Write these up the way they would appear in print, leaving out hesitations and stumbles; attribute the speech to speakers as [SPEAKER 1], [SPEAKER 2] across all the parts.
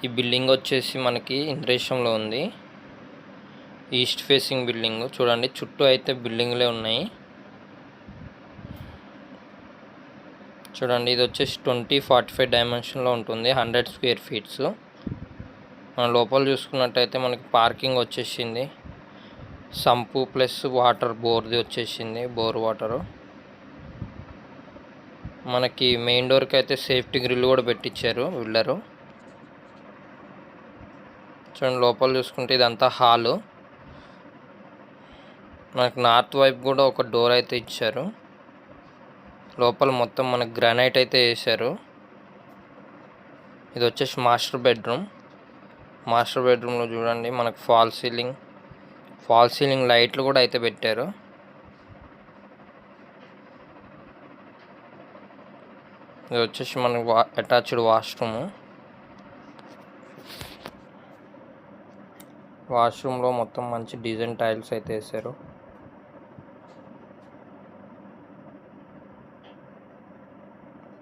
[SPEAKER 1] ఈ బిల్డింగ్ వచ్చేసి మనకి ఇంద్రేశంలో ఉంది. ఈస్ట్ ఫేసింగ్ బిల్డింగ్ చూడండి. చుట్టూ అయితే బిల్డింగ్లే ఉన్నాయి. చూడండి, ఇది వచ్చేసి 2045 డైమెన్షన్లో ఉంటుంది. 100 స్క్వేర్ ఫీట్స్. మన లోపల చూసుకున్నట్టయితే మనకి పార్కింగ్ వచ్చేసింది. సంపు ప్లస్ వాటర్ బోర్ది వచ్చేసింది. Bore water. మనకి మెయిన్ డోర్కి అయితే సేఫ్టీ గ్రిల్ కూడా పెట్టించారు బిల్డరు. చూడండి, లోపల చూసుకుంటే ఇదంతా హాలు. మనకు నార్త్ వైపు కూడా ఒక డోర్ అయితే ఇచ్చారు. లోపల మొత్తం మనకు గ్రానైట్ అయితే వేసారు. ఇది వచ్చేసి మాస్టర్ బెడ్రూమ్. మాస్టర్ బెడ్రూమ్లో చూడండి మనకు ఫాల్ సీలింగ్ లైట్లు కూడా అయితే పెట్టారు. ఇది వచ్చేసి మనకు అటాచ్డ్ వాష్రూమ్లో మొత్తం మంచి డిజైన్ టైల్స్ అయితే వేసారు.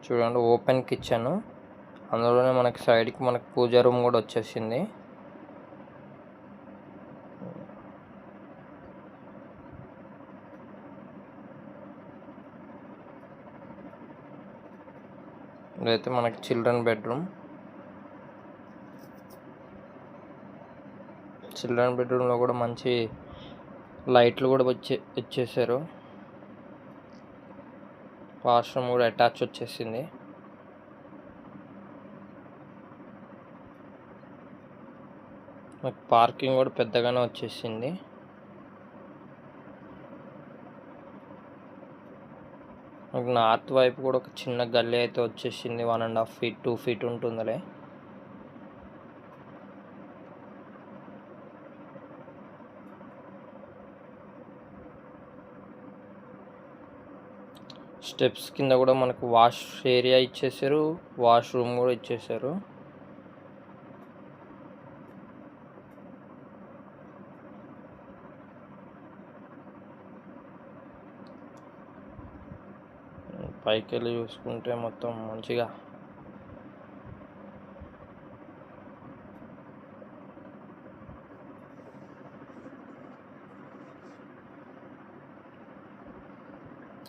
[SPEAKER 1] చూడండి, ఓపెన్ కిచెన్. అందులోనే మనకి సైడ్కి మనకి పూజా రూమ్ కూడా వచ్చేసింది. ఇదైతే మనకి చిల్డ్రన్ బెడ్రూమ్లో కూడా మంచి లైట్లు కూడా వచ్చేసారు. వాష్రూమ్ కూడా అటాచ్ వచ్చేసింది. పార్కింగ్ కూడా పెద్దగానే వచ్చేసింది. నార్త్ వైపు కూడా ఒక చిన్న గల్లీ అయితే వచ్చేసింది. 1.5 feet 2 feet ఉంటుందిలే. స్టెప్స్ కింద కూడా మనకు వాష్ ఏరియా ఇచ్చేసారు. వాష్రూమ్ కూడా ఇచ్చేసారు. పైకి వెళ్ళి చూసుకుంటే మొత్తం మంచిగా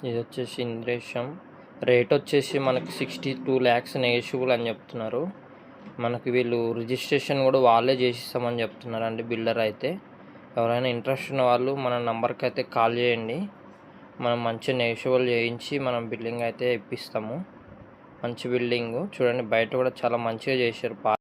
[SPEAKER 1] ఇది వచ్చేసి ఇంద్రేశం. రేట్ వచ్చేసి మనకి 62 lakhs నెగోషియబుల్ అని చెప్తున్నారు. మనకి వీళ్ళు రిజిస్ట్రేషన్ కూడా వాళ్ళే చేసిస్తామని చెప్తున్నారు అండి బిల్డర్ అయితే. ఎవరైనా ఇంట్రెస్ట్ ఉన్న వాళ్ళు మన నంబర్కి అయితే కాల్ చేయండి. మనం మంచిగా నెగోషియబుల్ చేయించి మనం బిల్డింగ్ అయితే ఇప్పిస్తాము. మంచి బిల్డింగు చూడండి, బయట కూడా చాలా మంచిగా చేశారు.